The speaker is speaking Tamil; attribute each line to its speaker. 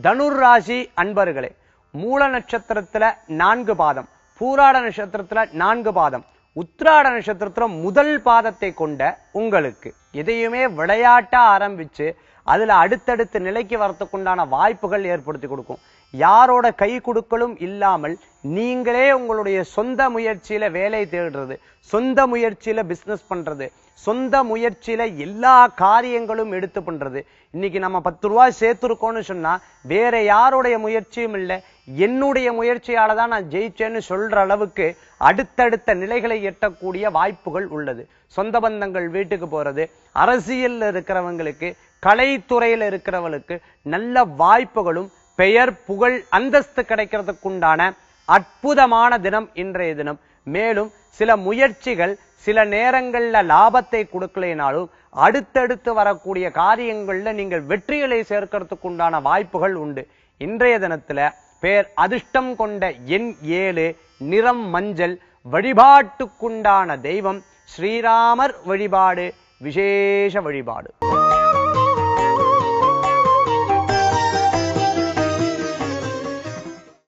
Speaker 1: தனுர் ராசி அன்பர்களே, மூல நட்சத்திரத்துல 4 பாதம், பூராட நட்சத்திரத்துல 4 பாதம், உத்திராட நட்சத்திரத்துல முதல் பாதத்தை கொண்ட உங்களுக்கு எதையுமே விளையாட்டா ஆரம்பிச்சு அதுல அடுத்தடுத்த நிலைக்கு வரத்துக்குண்டான வாய்ப்புகள் ஏற்படுத்தி கொடுக்கும். யாரோட கை கொடுக்கலும் இல்லாமல் நீங்களே உங்களுடைய சொந்த முயற்சியில வேலை தேடுறது, சொந்த முயற்சியில பிசினஸ் பண்றது, சொந்த முயற்சியில எல்லா காரியங்களும் எடுத்து பண்றது. இன்னைக்கு நம்ம 10 ரூபாய் சேர்த்துருக்கோம்னு சொன்னா வேற யாருடைய முயற்சியும் இல்லை, என்னுடைய முயற்சியால தான் நான் ஜெயிச்சேன்னு சொல்ற அளவுக்கு அடுத்தடுத்த நிலைகளை எட்டக்கூடிய வாய்ப்புகள் உள்ளது. சொந்த பந்தங்கள் வீட்டுக்கு போறது, அரசியல்ல இருக்கிறவங்களுக்கு, கலைத்துறையில இருக்கிறவங்களுக்கு நல்ல வாய்ப்புகளும் பெயர் புகழ் அந்தஸ்து கிடைக்கிறதுக்குண்டான அற்புதமான தினம் இன்றைய தினம். மேலும் சில முயற்சிகள் சில நேரங்கள்ல லாபத்தை கொடுக்கலைனாலும் அடுத்தடுத்து வரக்கூடிய காரியங்கள்ல நீங்கள் வெற்றிகளை சேர்க்கிறதுக்குண்டான வாய்ப்புகள் உண்டு. இன்றைய தினத்துல பேர் அதிர்ஷ்டம் கொண்ட எண் 7, நிறம் மஞ்சள், வழிபாட்டுக்குண்டான தெய்வம் ஸ்ரீராமர் வழிபாடு, விசேஷ வழிபாடு.